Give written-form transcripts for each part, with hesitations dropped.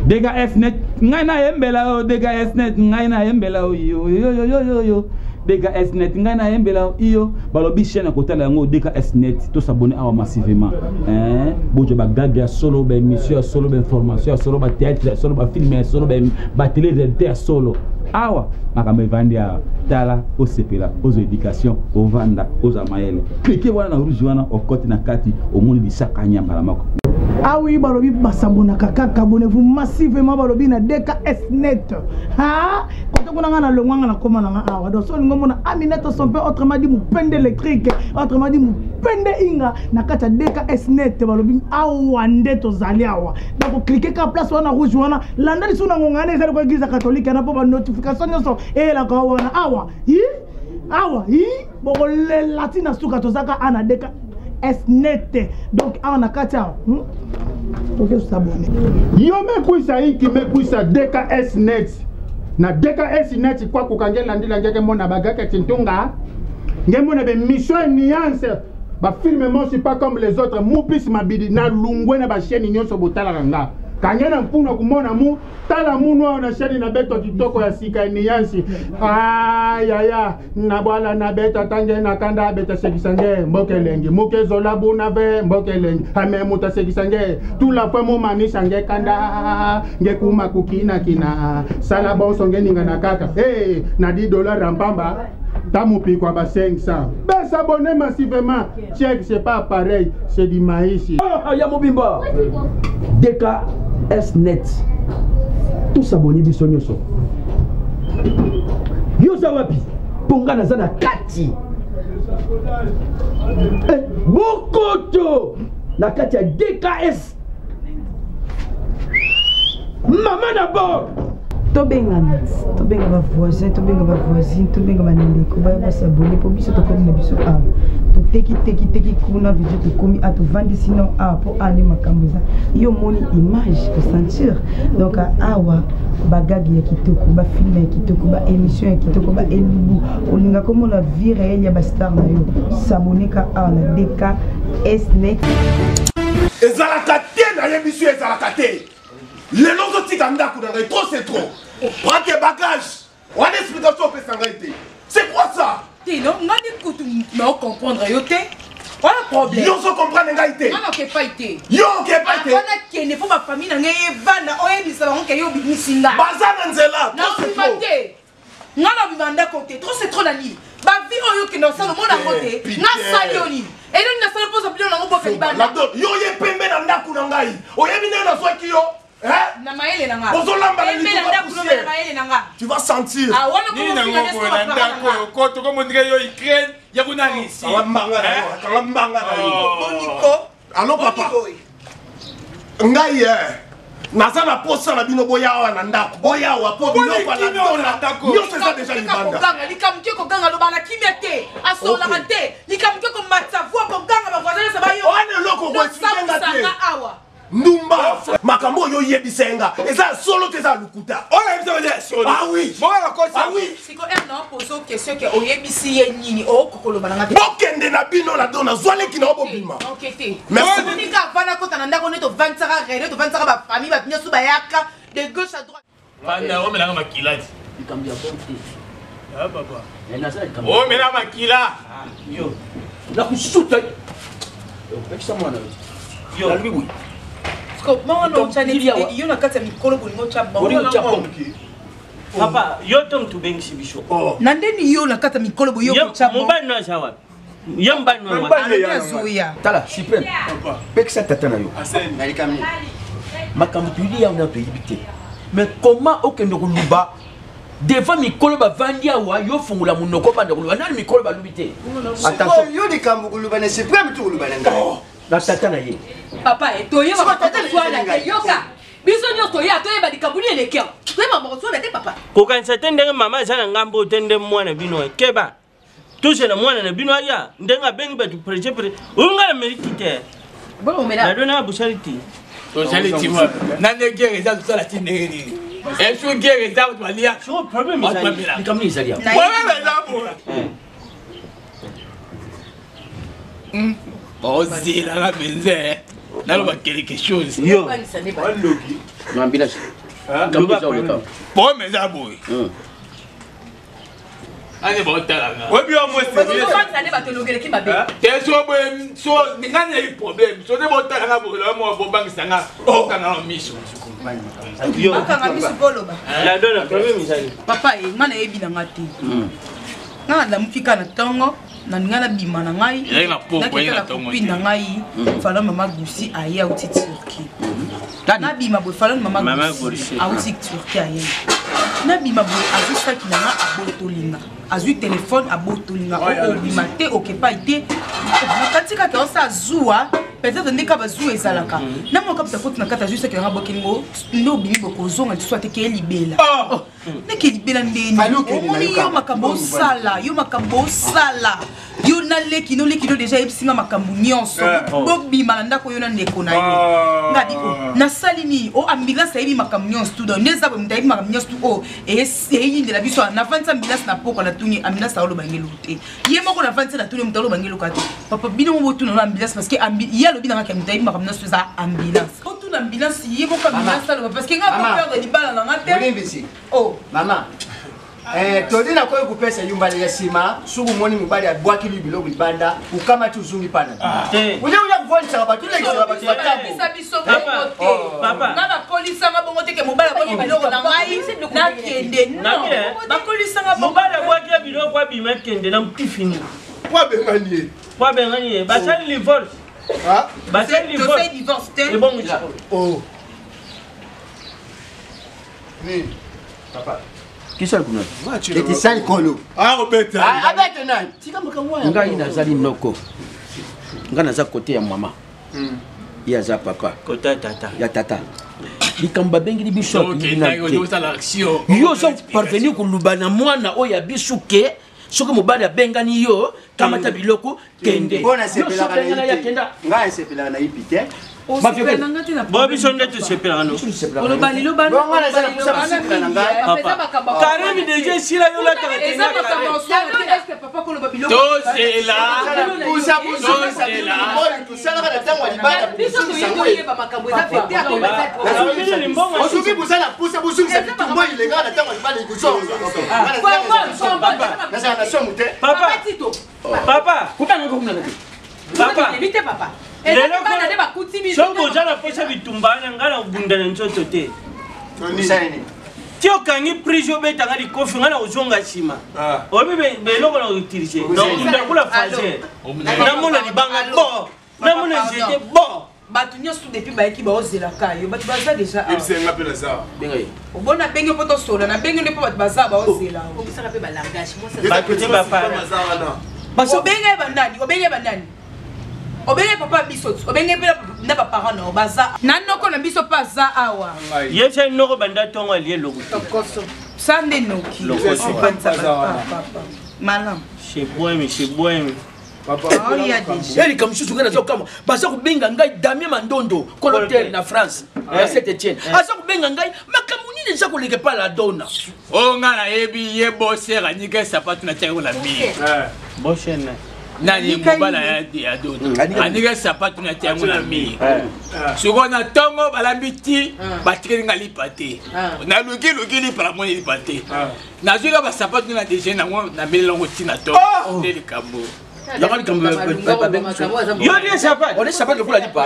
Dega Snet, Ngana Embela, Dega Snet, Ngana Embela, yo. Dega Snet, Ngana Embela, yo. Balobi chaîne à côté là, Dega Snet, tout s'abonner à massivement. Bojo Bagaga, solo, ben mission, solo, ben formation, solo, ben théâtre, solo, ben film, solo, ben télé, réalité, solo. Awa, Makame Vandia, Tala, au CPLA, aux éducations, au Vanda, aux Amael. Cliquez voilà dans rouge, au côté na Kati, au monde du Sakanya, Malamako. Ah oui, balobi basabona kaka abonnez-vous massivement balobi na DKSnet. Ha? Quand on a le wanga na koma na awa. Donc so ngomo na Aminata son père autrement dit moupende électrique, autrement dit moupende inga na kata DKSnet balobi awa ndeto zali awa. Donc cliquez ka place wana rouge wana landa lisu na ngongane ezali ko église catholique na po ba notification nyonso la ka wana awa. Hi? Awa, hi? Boko le latina suka tozaka ana DKSnet. Donc on a kata ok s'abonner. Yo me kuisa inki me kuisa DKSnet. Na DKSnet kwa kukangela ndila ngeke mona bagaka tintunga. Ngemona be mission nuance. Ba filme moi c'est pas comme les autres. Mupis mabidi na lungwe na ba chaîne nyonso botala kanga. Kangena mpuna kumona mu tala munwa na chaîne na beto kitoko ya sika nuance. Ya na bwala na beta tange na kanda beta sekisange mbokelengi muke zola buna ve mbokelengi ame muta sekisange tout la fois mo mani sange kanda nge kuma kukina kina sala bonso nge ninga na kaka na $10 rampamba tamupi kwa ba 500 ben s'abonner massivement check c'est pas pareil c'est du maïs ya mobimba DKSnet tout s'abonner biso nyoso yoza wapi ponga na zana kati bokoto na kati ya DKS mama na bo tobenga ba voisin tobenga ba voisine tobenga ba ndeko ba s'abonner pour biso to comme na biso a to teki kuna video to komi a to vandi sinon a pour aller makambo za yo moni image to sentir donc awa bagagi ya kitoko ba film ya kitoko ba émission ya kitoko ba elubu olinga comme la vie réelle ya ba star na yo s'abonner ka a na DKSnet ezalaka te na yebiso ezalaka te lelo zotika ndako na ngai trop c'est trop prends tes bagages on explication pe sangaité c'est quoi ça Tino ngani kutu na comprendre yo te voilà problème yo so comprendre ngai te non ke pas été yo ke pas été on a qui ne faut ma famille na ngai vanda o yebisa bango ke yo bimisinga bazana nzela non c'est pas te ngana bibanda côté trop c'est trop la nuit ba vie oyo ke no sala mona côté na salioni et donc na sala pose bien na ngo boka libanda yo ye pembe na ndako na ngai o yebi na so ki yo na maele na nga tu vas sentir ah wana ko na ndako ko to ko mondire yo Ukraine ya kuna risi manga boniko allo papa ngai naza na posa na bino boyawa na ndako boyawa po biloko na ndako yo c'est ça déjà libanda kanga likamke ko kanga lo bana kimete asola kante likamke ko matsa voix ko kanga ba voisin ça ba yo on loko ko expliquer ngate awa Ndumba makambo yo yebisenga eza solo te za lukuta ona yebisa de solo ah oui bona ko ah oui siko na poso question ke oyebisi ye nini o kokolo bana ngate bokende na bino na dona zwale ki na obobima okete merci monika vana ko tana ndako neto 25 rede to 25 ba famille ba nyosu ba yaka de gauche à droite banda o melanga makilati ikambi ya bonte ah papa na sala ikambi o melanga makila yo la kusuta yo ekisa mwana yo la bibu Maman no chane yo na kati ya mikolo bolingo cha papa yo tom to beng sibisho na ndeni yo na kati ya mikolo boyo cha mobali na sawa yo mbali ya zuya tala supreme papa pekisa tata na yo na likami makambo tuli ya na toyibite mais comment okendo kuluba devant mikolo ba vandi awa yo fungula munoko banda kuluba nani mikolo ba lubite attention yo likambo kuluba na supreme tu kuluba na ngai na tata na ye papa toye ba tata swala yoka biso nyoto ya toye ba likabuli elekeo toye ba mo swala te papa ko kan satende mama zana ngambo tende mwana bino keba tuse na mwana na bino ya ndenga bengi ba tu preche unga meritite bon mena na dona bushariti to charity moi na negere za tout la tineri et sur guerre za tu alia so problem is likamni zalia ouais là bon ozila la benze naloba quelque chose Yo. Ambulance. Bon mais ça boy. Allez bon talanga. Ouais bien moi c'est bien. Ça ne va te loger qui m'a bien. T'es so ngani yi problème. So ne bon talanga boy là moi bon bang sanga. Oh kana miso. Yo. Akanga miso boloba. La donne problème misali. Papa e ngana yebi na ngati. Ngana da mufika na tongo. Na ngana bima na ngai. Na tongo. Pinda ngai. Fala mama gusi aye auti Turki. Na bima boy fala mama gusi auti Turki aye. Na bima boy azisa ki na abotolinga. Azui téléphone abotolinga. O bimate okepa ite. Na katika ke osa zua. Peut-être ndeka bazua ezalaka. Na mo kapta koti na kata juste ke nga bokingo. No bimi boko zonga soit ke libela. Ne ke libela ndeni. Yo makambo sala, yo makambo sala. Yo na leki no déjà ebsinga makambo nyonso. Bobima ndako yo na ndeko na yo. Ngadi o na salini o ambulance ebi makambo nyonso tout donc neza bo mutayi makambo nyonso tout o essayer de la biso na 20 ambulance na poko la tuni ambulance alo bangelo te. Ye moko na 20 na tuni mutalo bangelo kati. Papa bino mo tuna na ambulance parce que ya lo bina ka mutayi makambo nyonso za ambulance. O tuna ambulance ye moko ambulance alo parce que nga peur de libala na ngate. Oh mama todina koyo kupesa yumba ya sima sugu moni mubali abwaki libilo libanda ukama tu zungi pana uja kuvolisa batule kisaba batu batabu biso papa na ba police nga bongo te ke mobali abwaki biloko na ngai na kende non ba police nga mobali abwaki biloko kwa bima kende na mtifini kwa bengani basali divorce basali divorce c'est bon oh ni papa Kisa kuna. Eti sali kolo. Obeta. Abeta nani? Tika makamwa. Ngai nazali noko. Nga naza côté ya mama. Ya za papa. Côté tata. Ya tata. Likamba bengi li biso. Yo so parvenir ko lubana mwana oya bisuke. Soko mobali abengani yo kamata biloko kende. Bona sepela kana ya kenda. Ngai sepela na ipite. Bobi sonde tu sepela no. Olo balilo ban. Bonga na sala kusa basika na ngai. Karemi deje sila yo la eza makambo est-ce que papa kolo babilo. To c'est là. Kusa c'est là. Moi tout ça na tango libala. Biso to yebo yeba makambo eza fete ato eza. Osubi busana pusa busungi sa bitumbo ilenga na tango libala ikuso. Papa, papa, papa, évitez papa. Songo jala posa bitumbana ngala bunda na nzoto te. Tio kangi prijo beta ngali kofi ngala uzonga sima. Obi be loko na utiliser. Donc bunda kula fazer. Na mona libanga bo. Na mona jete bo. Batu nyonso depuis baiki ba ozela kayo batu baza déjà Ibse ngapela ça. Bengai. Obona benge poto sola na benge ndipo batu baza ba ozela. Obisaka pe ba langage moi ça. Ba petit papa. Baso benge bandani, obenge bandani. Obenge papa biso, obenge pe na ba parents na baza. Nanoko na biso pa za awa. Yese noko banda tongo alié logo. Tokoso. Sande noki. Lokoso papa. Malam. Chez Bohème. Papa. Oh il y a déjà. Eli kamsusu ngana zo kama basa kubenga ngai Damien Mandondo colonel na France à Saint-Étienne asa kubenga ngai makamuni neza koleke pa la donna Oh ngana yebi ye bosser anike sapatu na tsheko la mi. Boshene. Nani mobala ya dodo. Anike sapatu na tsheko la mi. Soko na tongo balambiti batikeli ngali pate. Na luki li para moni li pate. Na zuka ba sapatu na déjà na na melongo tina to. Ndeli kambo. Yo dia sapat. On est sapat kula lipa.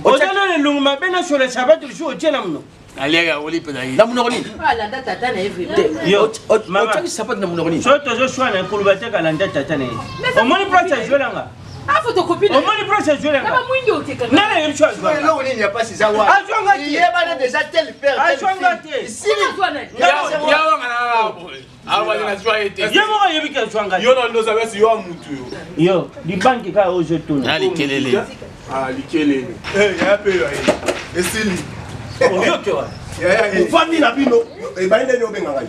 Ozana le lungma bena sur le sapat le jour tiena mno. Alega oli pe dai. Na munogoni. La data tata na evri. Yo, mama. Otaki sapat na munogoni. So tozo shwana kulubate kala ndata tata ne. Omoni process jolanga. Ah photocopie. Omoni process jolanga. Na mwindi oteka. Nana yem shwa. Lo ni ya pasi za wa. Ajwanga ti. Il est déjà tel père. Ajwanga ti. Ici toi na. Ya ngana. Awa na zwa ete. Yemo ka yebika ajwanga. Yo no ndo basi yo amutu yo. Yo, di banki ka ojo tuna. Ali kelele. Likelele. Ya pe yo. Esili. Yo kewa. Ufandi na bino. Ebainde nyo benga ngai.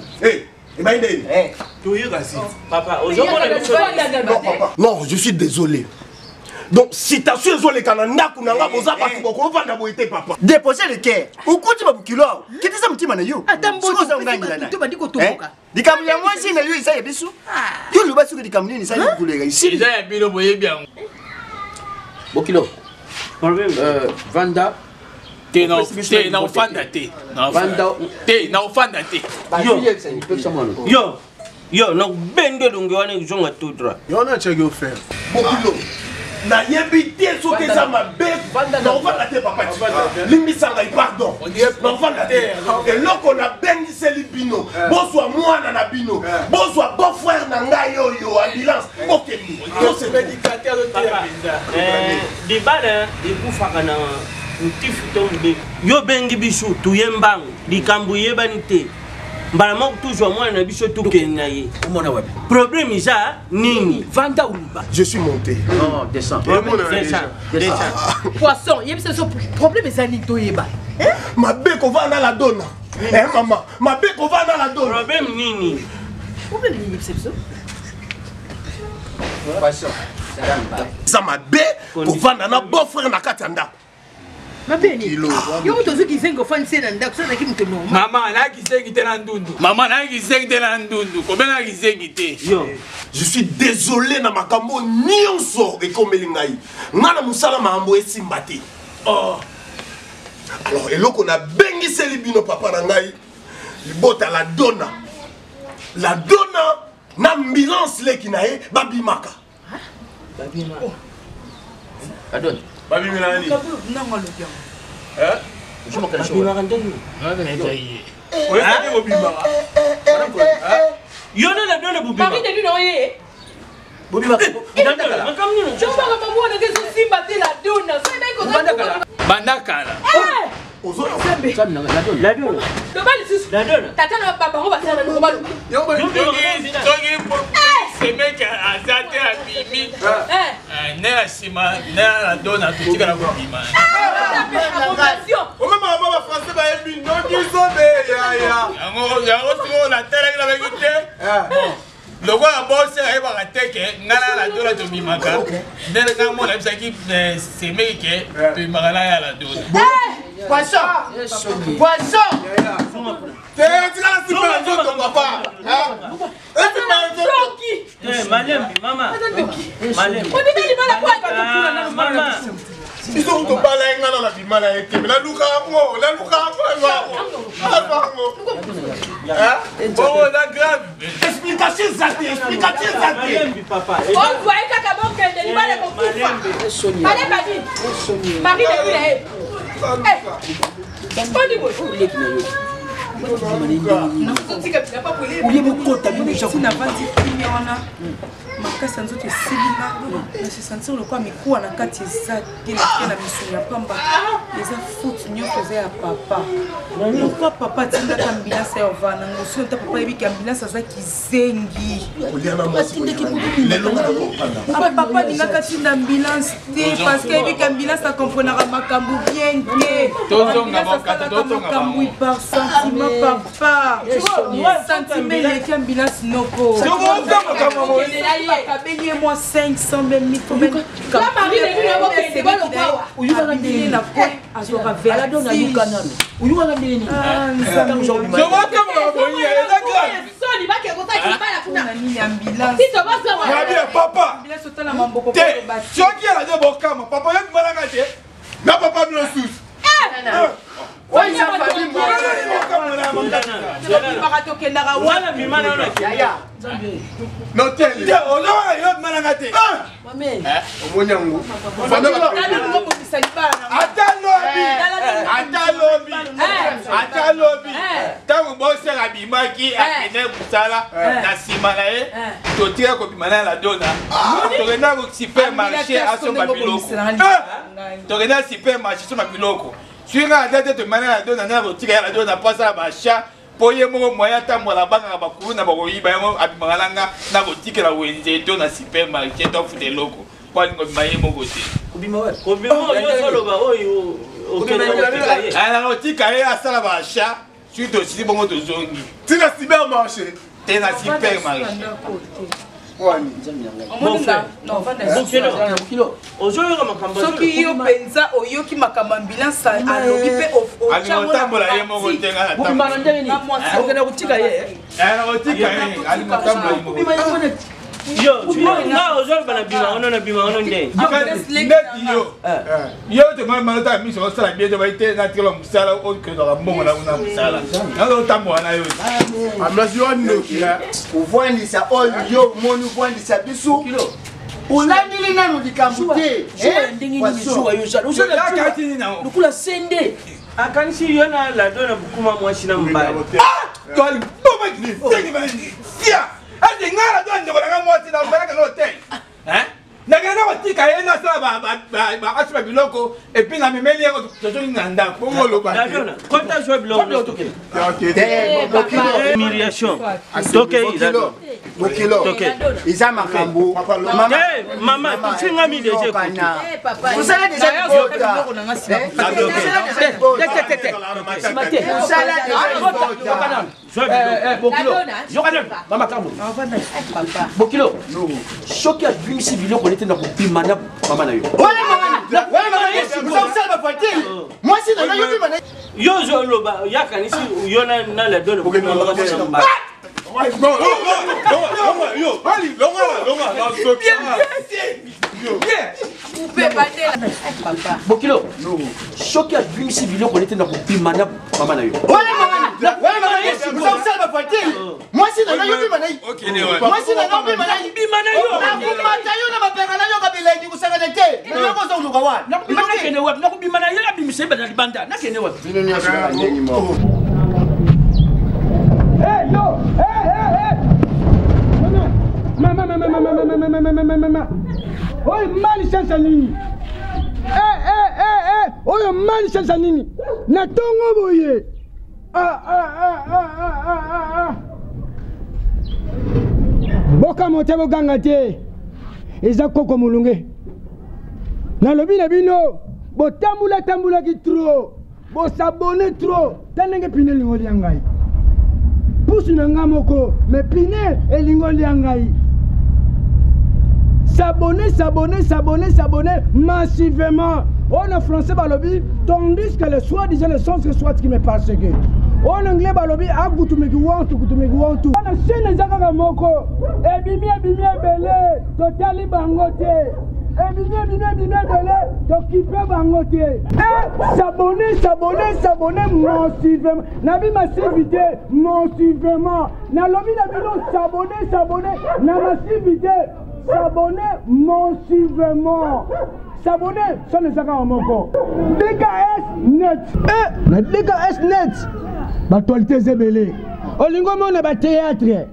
Ebainde. To yega si. Papa, ozo mona Non papa. Non, je suis désolé. Donc citation désolé kana ndaku nanga boza batu boko vanda boité papa. Déposer le cœur. Ukuti babukilo. Kitisa mtima na yo. Atambo za ngangila. To badiko toka. Dikamuya mwanzi na yo isa ya bisu. Yo lubasu ke dikamuni ni sa kulega ici. Ida ya bilo boye bien. Bokilo. Vanda. Na ofanda te. Na ofanda te. Yo, na bende donge wana zonga tout droit. Yo na chege offert. Bokilo. Na yebite soki eza mabe na ofanda te papa limbisanga pardon na ofanda te eloko na bengiseli bino bozwa mwana na bino bozwa beau frère na ngai oyo ambulance okemi dibana ekufaka na motifu to mbe yo bengi biso tuye mbangu likambo yebani te mbala moko toujours mwana na biso tukende na ye problème eza nini Vanda Uliba. je suis monté Non, descends. Poisson, il y a ce problème eza nini toyeba mabe kovanda la dona maman mabe kovanda la dona problème nini problème nini c'est Poisson. za mabe kovanda na beau frère na kati ya ndako mabeni yo moto ozoki zengo ofandisi na ndako soki moto normal Mama nakisengi te na ndundu. Mama nakisengi te na ndundu. Kobenga kisengi te. je suis désolé na makambo nyonso ekomeli ngai nga na mosala makambo esimba te alors eloko na bengiseli bino papa na ngai libota la dona na ambulance leki na ye babimaka Adon. Babimila nani? nanga lobi Je m'en cache. yo na la dona bubima mari de lui non ye Bobima. makamni je vois que maman ne que simba te la dona so ndai ko Bandakala. la dona le bal sus la dona tata na papa ko ba sana ko ba Semeke azate abimi. Ne asima na la dona tutika na kubima. omema baba français bayebi nokizobe yaya Yango siko na tele na bekite. Logo ya bosse ayebaka teke ngana la dona tobimaka. Ndele ka mona bisaki semeke tobimaka na ya la dona. Poisson. malembi mama malembi mama biso tobala ye ngana na bima na ye te naluka yango na grave. explication eza te malembi papa on voit kaka bokende libala ko kufa ale badi mari de lui eh on dit bon Uye mukota bino chaque na vandi kimona makasa nzoto esilima na se sentir lokwa mikuwa na kati eza te na miso ya pamba eza faute nyonso eza ya papa lokwa papa atindaka ambulance ya ovana ngosi nta papa yebiki ambulance aza kizengi papa alingaka tinda ambulance te parce que yebiki ambulance akomprenaka makambo bien te makambo par sentiment papa sentiment eleki ambulance noko kabeli moi 500 même 1000 faut même quand Marie de lui avoir fait quoi le quoi uyuka ndeni na ko azora vers la dona yukana uyuka ndeni nzambe Je vois comme on va venir, elle est grave. soni bake ko ta kibala kuna nini ambulance si to basa wa Rabia papa ambulance otala mamboko te soki ala de bokama papa yo malanga te na papa bino sus wana mimana ona Yaya. no te oloa yo malanga te omoni yango ata lobi ntango bosala abimaki akende mosala na nsima na ye totika kobima na la dona tokenda supermarché asomba biloko tokenda supermarché asomba biloko swinga ata te tomana la dona na kotika ya la dona po asala basha po ye moko moya atambola bangaka bakulu na bakoyiba yango abimaka nanga na kotikela wenze to na supermarché to afuta eloko po alingo bima ye moko te na kotika ye asala basha soki tosili bongo tozongi tina supermarché te na supermarché soki yo mpenza oyoki makambo ambulance alobi mpe otambola ye moko te nga okenda kotika ye nakotika ye alingotambola ye moko Yo, nga ozol bana bima ono na bima ono nde. Yo te mama ta mi so sala bien de baite na tilo musala o ke do la mbongo na una musala. Na do tambo na yo. Amazon kila. Uvwandisa all yo monu uvwandisa bisu. Ulandili nanu dikambute. Ndingi ni mishuwa yo sana. Usala kati ni na. Nukula sende. Akanisi yona la dona bukuma mwashina mbaya. Toi boma ni. Tegi bani. Sia. Ade ngara do ndo bana mwati na bana no hotel. Nagana watika yena sala ba asba biloko et puis na memeli yako toto nganda pongolo ba. Dona, konta jo biloko tokela. OK. Humiliation. Toke izado. Bokilo. Toke. Iza makambo. Mama, tusinga mi deje ko. Papa. Vous savez déjà que Bokilo. Choqué à Bimisi Biloko était dans le pimana maman na yo. Moi si dans yo pimana. Yo zo loba yakanisi yo na la donne pour mama mbaya. Yo, allez, longa, Bokilo, choqué à Bimisi Biloko était dans le pimana maman na yo. Moi si dans yo pimana. OK, moi si dans yo pimana. Bimana yo. Akumata yo na mapera na yo kabila ndi kusanga te. Yo ko zo luka wa. Bimana kene wa, na bimana yo Bimisi bana libanda. Na kene wa. Hey yo, hey. Mama. Oi mali sasa nini? Oi mali sasa nini? Na tongo boye. Boka motebo ganga te. Eza koko mulunge. Na lobi na bino, bo tambula ki trop. Bo s'abonner trop. Tanenge pine lingoli yangai. Pousse nanga moko, mais pine et lingoli yangai. S'abonner massivement. On en français balobi, tandis que les soi-disant les sens que soit qui me passe que. En anglais balobi, a gutumeki wantu. On a chaîne zaka moko. Ebimi belé, totali bangote. Ebimi belé, tokipe bangote. S'abonner massivement. Nabi massivité massivement. Na lobi na bino s'abonner na massivité. S'abonner massivement. S'abonner, ça ne sera pas encore. DKS net. Mais DKS net. L'actualité zébélé. Olingo mona ba théâtre.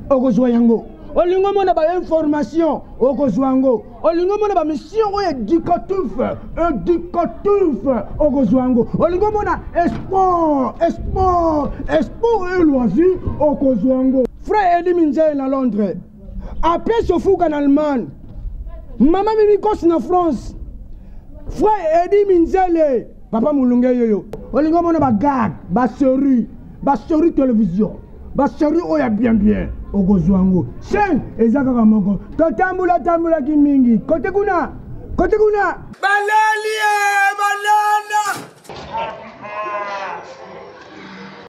Okozoyango. Olingo mona ba information. Okozoyango. Olingo mona ba mission éducatif. Okozoyango. Olingo mona sport et loisir. Okozoyango. Frère Eddie Minzel à Londres. Après Sofou en Allemagne, maman Mimikos en France, frère Eddie Minzele, papa Moulunge yoyo, olingo mona ba gag, ba série télévision, ba série oya bien, ogozwango, sen ezaka kamoko, totambula ki mingi, kote kuna, Balalia, banana.